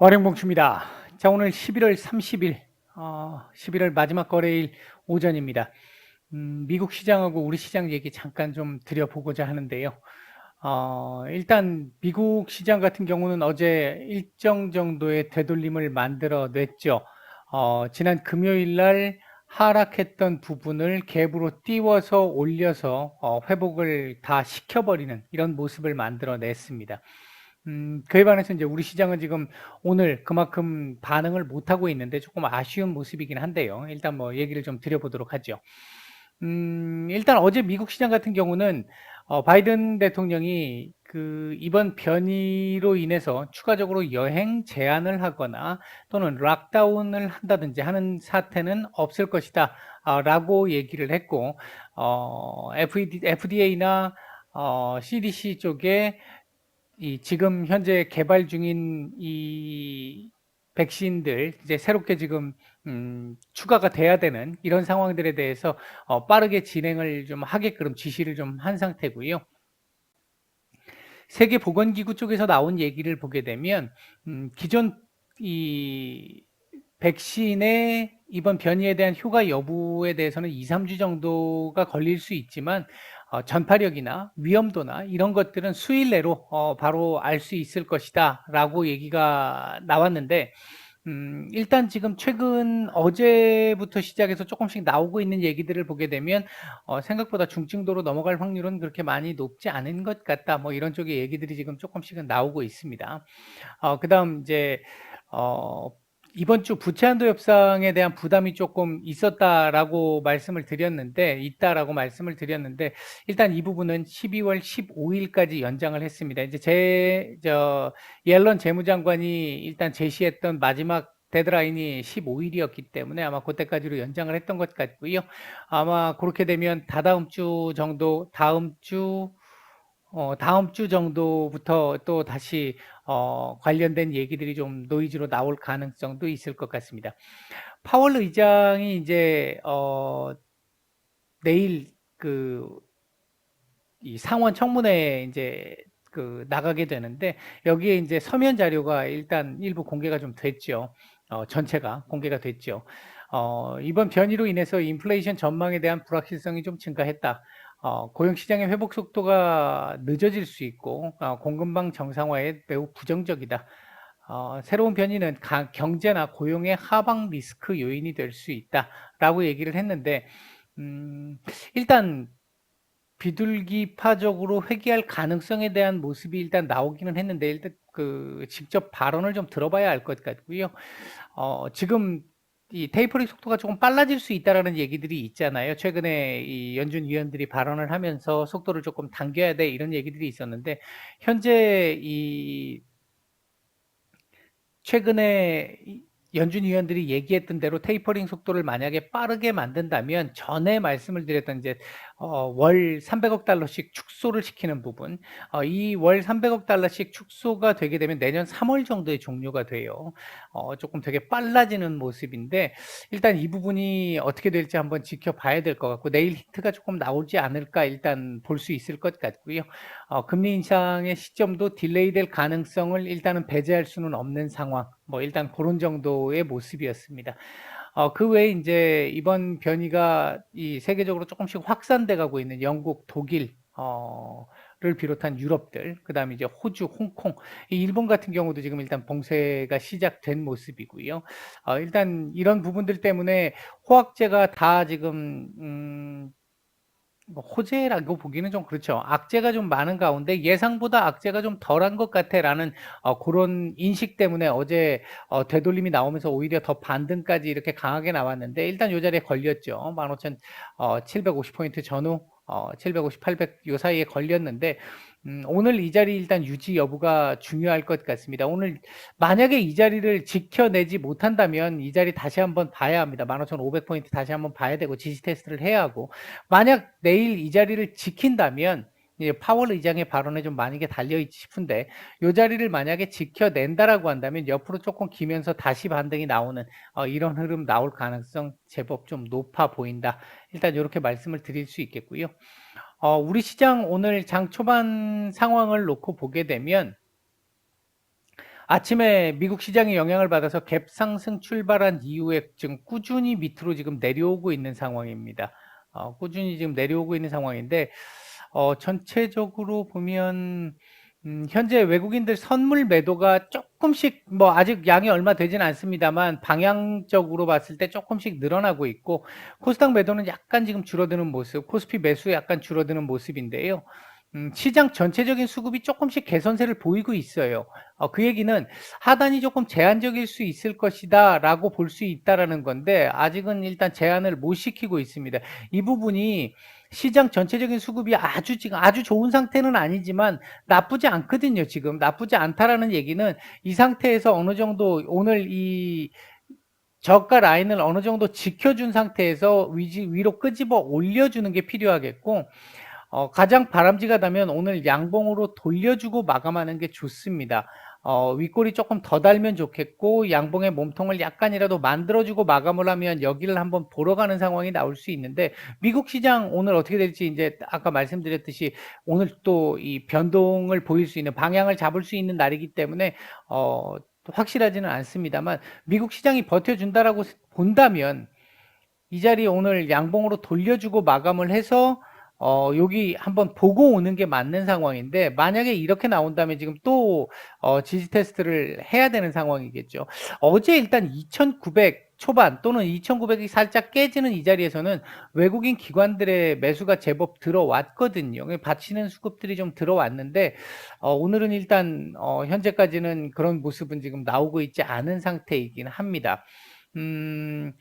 와룡봉추입니다. 자, 오늘 11월 30일, 11월 마지막 거래일 오전입니다. 미국 시장하고 우리 시장 얘기 잠깐 좀 드려보고자 하는데요. 일단 미국 시장 같은 경우는 어제 일정 정도의 되돌림을 만들어 냈죠. 지난 금요일 날 하락했던 부분을 갭으로 띄워서 올려서 회복을 다 시켜버리는 이런 모습을 만들어 냈습니다. 그에 반해서 이제 우리 시장은 지금 오늘 그만큼 반응을 못하고 있는데 조금 아쉬운 모습이긴 한데요. 일단 뭐 얘기를 좀 드려보도록 하죠. 일단 어제 미국 시장 같은 경우는 바이든 대통령이 그 이번 변이로 인해서 추가적으로 여행 제한을 하거나 또는 락다운을 한다든지 하는 사태는 없을 것이다, 라고 얘기를 했고, FDA나 CDC 쪽에 이 지금 현재 개발 중인 이 백신들 이제 새롭게 지금 추가가 돼야 되는 이런 상황들에 대해서 빠르게 진행을 좀 하게끔 지시를 좀 한 상태고요. 세계보건기구 쪽에서 나온 얘기를 보게 되면 기존 이 백신의 이번 변이에 대한 효과 여부에 대해서는 2, 3주 정도가 걸릴 수 있지만 전파력이나 위험도나 이런 것들은 수일 내로 바로 알 수 있을 것이다 라고 얘기가 나왔는데, 일단 지금 최근 어제부터 시작해서 조금씩 나오고 있는 얘기들을 보게 되면 생각보다 중증도로 넘어갈 확률은 그렇게 많이 높지 않은 것 같다, 뭐 이런 쪽의 얘기들이 지금 조금씩은 나오고 있습니다. 그다음 이제 어 이번 주 부채 한도 협상에 대한 부담이 조금 있었다라고 말씀을 드렸는데 있다라고 말씀을 드렸는데, 일단 이 부분은 12월 15일까지 연장을 했습니다. 이제 옐런 재무장관이 일단 제시했던 마지막 데드라인이 15일이었기 때문에 아마 그때까지로 연장을 했던 것 같고요. 아마 그렇게 되면 다다음 주 정도, 다음 주 정도부터 또 다시 관련된 얘기들이 좀 노이즈로 나올 가능성도 있을 것 같습니다. 파월 의장이 이제 내일 이 상원 청문회에 이제 나가게 되는데, 여기에 이제 서면 자료가 일단 일부 공개가 좀 됐죠. 전체가 공개가 됐죠. 이번 변이로 인해서 인플레이션 전망에 대한 불확실성이 좀 증가했다. 고용 시장의 회복 속도가 늦어질 수 있고, 공급망 정상화에 매우 부정적이다. 새로운 변이는 경제나 고용의 하방 리스크 요인이 될 수 있다라고 얘기를 했는데, 일단 비둘기파적으로 회귀할 가능성에 대한 모습이 일단 나오기는 했는데, 일단 직접 발언을 좀 들어봐야 알 것 같고요. 지금 이 테이퍼링 속도가 조금 빨라질 수 있다라는 얘기들이 있잖아요. 최근에 이 연준 위원들이 발언을 하면서 속도를 조금 당겨야 돼 이런 얘기들이 있었는데, 현재 이 최근에 연준 위원들이 얘기했던 대로 테이퍼링 속도를 만약에 빠르게 만든다면, 전에 말씀을 드렸던 이제 월 300억 달러씩 축소를 시키는 부분, 이 월 300억 달러씩 축소가 되게 되면 내년 3월 정도에 종료가 돼요. 조금 되게 빨라지는 모습인데, 일단 이 부분이 어떻게 될지 한번 지켜봐야 될 것 같고, 내일 히트가 조금 나오지 않을까 일단 볼 수 있을 것 같고요. 금리 인상의 시점도 딜레이 될 가능성을 일단은 배제할 수는 없는 상황. 뭐 일단 그런 정도의 모습이었습니다. 그 외에 이제 이번 변이가 이 세계적으로 조금씩 확산돼 가고 있는 영국, 독일, 를 비롯한 유럽들, 그다음에 이제 호주, 홍콩, 이 일본 같은 경우도 지금 일단 봉쇄가 시작된 모습이고요. 일단 이런 부분들 때문에 호황제가 다 지금 뭐 호재라고 보기는 좀 그렇죠. 악재가 좀 많은 가운데 예상보다 악재가 좀 덜한 것 같아라는 그런 인식 때문에 어제 되돌림이 나오면서 오히려 더 반등까지 이렇게 강하게 나왔는데, 일단 요 자리에 걸렸죠. 15,750포인트 전후 750, 800 요 사이에 걸렸는데, 오늘 이 자리 일단 유지 여부가 중요할 것 같습니다. 오늘 만약에 이 자리를 지켜내지 못한다면 이 자리 다시 한번 봐야 합니다. 15,500포인트 다시 한번 봐야 되고 지지 테스트를 해야 하고, 만약 내일 이 자리를 지킨다면 이제 파월 의장의 발언에 좀 많은 게 달려있지 싶은데, 이 자리를 만약에 지켜낸다라고 한다면 옆으로 조금 기면서 다시 반등이 나오는 이런 흐름 나올 가능성 제법 좀 높아 보인다. 일단 이렇게 말씀을 드릴 수 있겠고요. 우리 시장 오늘 장 초반 상황을 놓고 보게 되면 아침에 미국 시장의 영향을 받아서 갭 상승 출발한 이후에 지금 꾸준히 밑으로 지금 내려오고 있는 상황입니다. 꾸준히 지금 내려오고 있는 상황인데 전체적으로 보면 현재 외국인들 선물 매도가 조금씩 뭐 아직 양이 얼마 되진 않습니다만 방향적으로 봤을 때 조금씩 늘어나고 있고, 코스닥 매도는 약간 지금 줄어드는 모습, 코스피 매수 약간 줄어드는 모습인데요. 시장 전체적인 수급이 조금씩 개선세를 보이고 있어요. 그 얘기는 하단이 조금 제한적일 수 있을 것이다라고 볼 수 있다라는 건데, 아직은 일단 제한을 못 시키고 있습니다. 이 부분이 시장 전체적인 수급이 지금 아주 좋은 상태는 아니지만 나쁘지 않거든요. 지금 나쁘지 않다라는 얘기는 이 상태에서 어느 정도 오늘 이 저가 라인을 어느 정도 지켜준 상태에서 위로 끄집어 올려주는 게 필요하겠고, 가장 바람직하다면 오늘 양봉으로 돌려주고 마감하는 게 좋습니다. 윗골이 조금 더 달면 좋겠고, 양봉의 몸통을 약간이라도 만들어주고 마감을 하면 여기를 한번 보러 가는 상황이 나올 수 있는데, 미국 시장 오늘 어떻게 될지 이제 아까 말씀드렸듯이 오늘 또 이 변동을 보일 수 있는, 방향을 잡을 수 있는 날이기 때문에 확실하지는 않습니다만, 미국 시장이 버텨준다라고 본다면 이 자리 오늘 양봉으로 돌려주고 마감을 해서 여기 한번 보고 오는 게 맞는 상황인데, 만약에 이렇게 나온다면 지금 또 지지 테스트를 해야 되는 상황이겠죠. 어제 일단 2,900 초반 또는 2,900이 살짝 깨지는 이 자리에서는 외국인 기관들의 매수가 제법 들어왔거든요. 받치는 수급들이 좀 들어왔는데, 오늘은 일단 현재까지는 그런 모습은 지금 나오고 있지 않은 상태이긴 합니다. 음,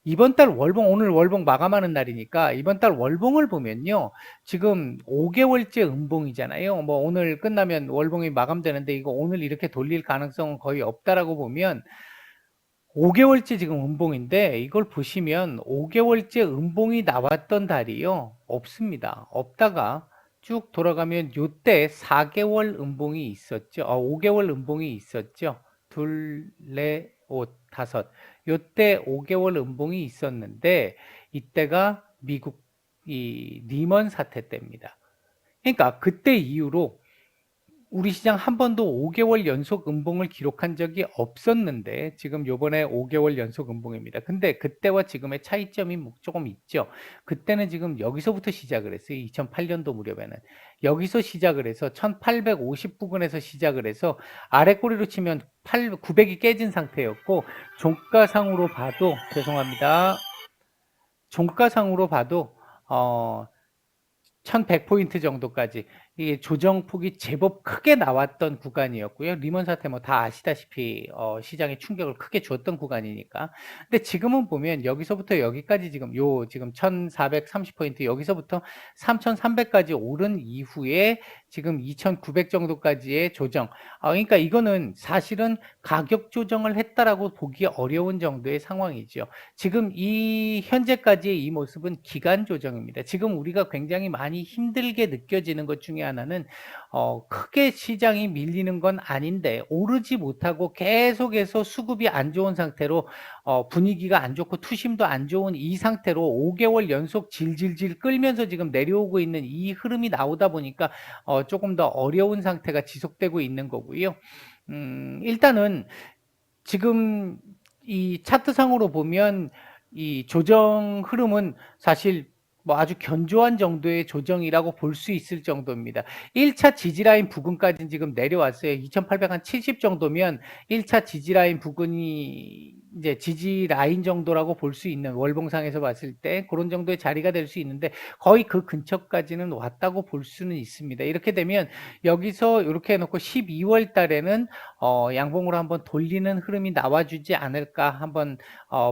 이번 달 월봉, 오늘 월봉 마감하는 날이니까 이번 달 월봉을 보면요. 지금 5개월째 음봉이잖아요. 뭐 오늘 끝나면 월봉이 마감되는데 이거 오늘 이렇게 돌릴 가능성은 거의 없다라고 보면, 5개월째 지금 음봉인데 이걸 보시면 5개월째 음봉이 나왔던 달이요. 없습니다. 없다가 쭉 돌아가면 요때 4개월 음봉이 있었죠. 5개월 음봉이 있었죠. 둘, 넷, 오, 다섯. 요때 5개월 음봉이 있었는데 이때가 미국 이 리먼 사태 때입니다. 그러니까 그때 이후로 우리 시장 한 번도 5개월 연속 음봉을 기록한 적이 없었는데 지금 요번에 5개월 연속 음봉입니다. 근데 그때와 지금의 차이점이 조금 있죠. 그때는 지금 여기서부터 시작을 했어요. 2008년도 무렵에는. 여기서 시작을 해서 1850 부근에서 시작을 해서 아래 꼬리로 치면 900이 깨진 상태였고, 종가상으로 봐도, 죄송합니다. 종가상으로 봐도 어 1100포인트 정도까지 이 조정폭이 제법 크게 나왔던 구간이었고요. 리먼 사태 뭐 다 아시다시피 시장에 충격을 크게 줬던 구간이니까. 근데 지금은 보면 여기서부터 여기까지 지금 1430포인트, 여기서부터 3300까지 오른 이후에 지금 2900 정도까지의 조정. 그러니까 이거는 사실은 가격 조정을 했다라고 보기 어려운 정도의 상황이죠. 지금 이 현재까지의 이 모습은 기간 조정입니다. 지금 우리가 굉장히 많이 힘들게 느껴지는 것 중에 하나는 크게 시장이 밀리는 건 아닌데 오르지 못하고 계속해서 수급이 안 좋은 상태로, 분위기가 안 좋고 투심도 안 좋은 이 상태로 5개월 연속 질질질 끌면서 지금 내려오고 있는 이 흐름이 나오다 보니까 조금 더 어려운 상태가 지속되고 있는 거고요. 일단은 지금 이 차트상으로 보면 이 조정 흐름은 사실 뭐 아주 견조한 정도의 조정이라고 볼 수 있을 정도입니다. 1차 지지라인 부근까지는 지금 내려왔어요. 2870 정도면 1차 지지라인 부근이 이제 지지라인 정도라고 볼 수 있는, 월봉상에서 봤을 때 그런 정도의 자리가 될 수 있는데 거의 그 근처까지는 왔다고 볼 수는 있습니다. 이렇게 되면 여기서 이렇게 해놓고 12월 달에는 양봉으로 한번 돌리는 흐름이 나와주지 않을까, 한번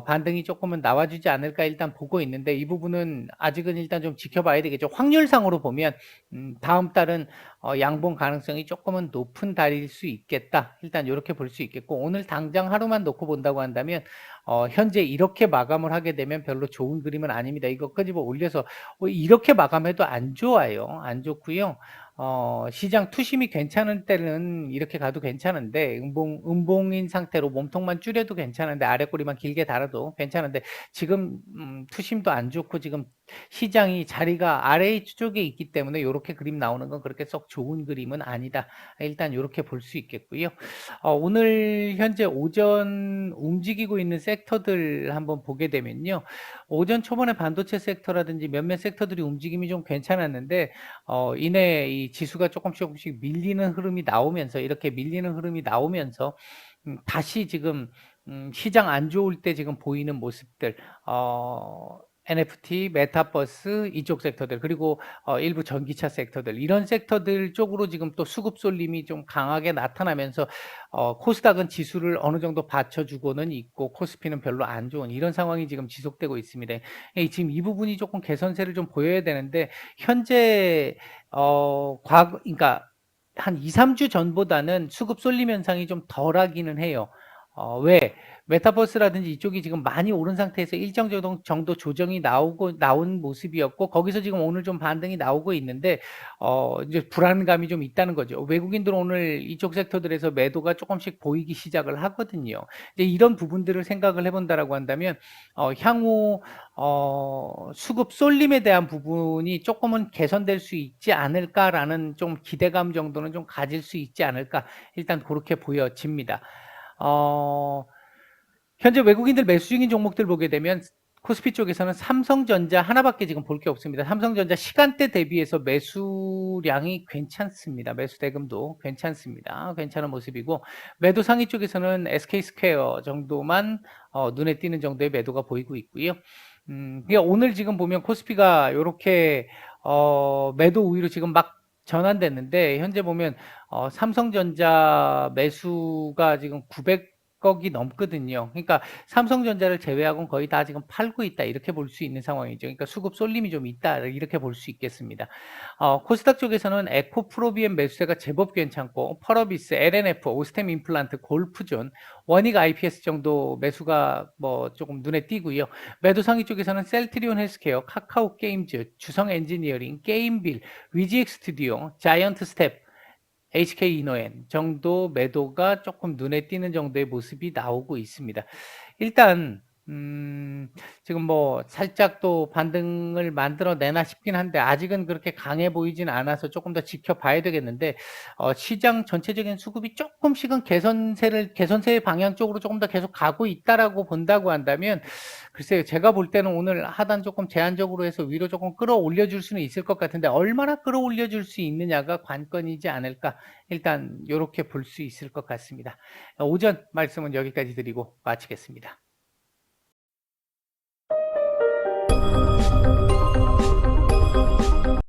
반등이 조금은 나와주지 않을까 일단 보고 있는데, 이 부분은 아직은 일단 좀 지켜봐야 되겠죠. 확률상으로 보면 다음 달은 양봉 가능성이 조금은 높은 달일 수 있겠다. 일단 이렇게 볼 수 있겠고, 오늘 당장 하루만 놓고 본다고 한다면 현재 이렇게 마감을 하게 되면 별로 좋은 그림은 아닙니다. 이거 끄집어 올려서 이렇게 마감해도 안 좋아요. 안 좋고요. 시장 투심이 괜찮은 때는 이렇게 가도 괜찮은데 음봉인 상태로 몸통만 줄여도 괜찮은데 아랫꼬리만 길게 달아도 괜찮은데 지금 투심도 안 좋고 지금 시장이 자리가 아래쪽에 있기 때문에 요렇게 그림 나오는 건 그렇게 썩 좋은 그림은 아니다. 일단 요렇게 볼 수 있겠고요. 오늘 현재 오전 움직이고 있는 섹터들 한번 보게 되면요. 오전 초반에 반도체 섹터라든지 몇몇 섹터들이 움직임이 좀 괜찮았는데 이내 이 지수가 조금씩 밀리는 흐름이 나오면서 이렇게 밀리는 흐름이 나오면서 다시 지금 시장 안 좋을 때 지금 보이는 모습들 NFT, 메타버스 이쪽 섹터들 그리고 일부 전기차 섹터들 이런 섹터들 쪽으로 지금 또 수급 쏠림이 좀 강하게 나타나면서 코스닥은 지수를 어느 정도 받쳐주고는 있고 코스피는 별로 안 좋은 이런 상황이 지금 지속되고 있습니다. 지금 이 부분이 조금 개선세를 좀 보여야 되는데 현재 그러니까 한 2-3주 전보다는 수급 쏠림 현상이 좀 덜하기는 해요. 왜? 메타버스라든지 이쪽이 지금 많이 오른 상태에서 일정 정도 조정이 나온 모습이었고 거기서 지금 오늘 좀 반등이 나오고 있는데 이제 불안감이 좀 있다는 거죠. 외국인들은 오늘 이쪽 섹터들에서 매도가 조금씩 보이기 시작을 하거든요. 이제 이런 부분들을 생각을 해본다라고 한다면 향후 수급 쏠림에 대한 부분이 조금은 개선될 수 있지 않을까라는 좀 기대감 정도는 좀 가질 수 있지 않을까 일단 그렇게 보여집니다. 현재 외국인들 매수 중인 종목들 보게 되면 코스피 쪽에서는 삼성전자 하나밖에 지금 볼 게 없습니다. 삼성전자 시간대 대비해서 매수량이 괜찮습니다. 매수 대금도 괜찮습니다. 괜찮은 모습이고 매도 상위 쪽에서는 SK스퀘어 정도만 눈에 띄는 정도의 매도가 보이고 있고요. 그러니까 오늘 지금 보면 코스피가 이렇게 매도 우위로 지금 막 전환됐는데 현재 보면 삼성전자 매수가 지금 900억이 넘거든요. 그러니까 삼성전자를 제외하고는 거의 다 지금 팔고 있다 이렇게 볼 수 있는 상황이죠. 그러니까 수급 쏠림이 좀 있다 이렇게 볼 수 있겠습니다. 코스닥 쪽에서는 에코프로비엠 매수세가 제법 괜찮고 펄어비스, LNF, 오스템 임플란트, 골프존, 원익 IPS 정도 매수가 뭐 조금 눈에 띄고요. 매도 상위 쪽에서는 셀트리온 헬스케어, 카카오 게임즈, 주성 엔지니어링, 게임빌, 위지엑 스튜디오, 자이언트 스텝, HK 이노엔 정도 매도가 조금 눈에 띄는 정도의 모습이 나오고 있습니다. 일단 지금 뭐 살짝 또 반등을 만들어내나 싶긴 한데 아직은 그렇게 강해 보이진 않아서 조금 더 지켜봐야 되겠는데 시장 전체적인 수급이 조금씩은 개선세의 방향 쪽으로 조금 더 계속 가고 있다라고 본다고 한다면 글쎄요 제가 볼 때는 오늘 하단 조금 제한적으로 해서 위로 조금 끌어올려 줄 수는 있을 것 같은데 얼마나 끌어올려 줄 수 있느냐가 관건이지 않을까 일단 이렇게 볼 수 있을 것 같습니다. 오전 말씀은 여기까지 드리고 마치겠습니다.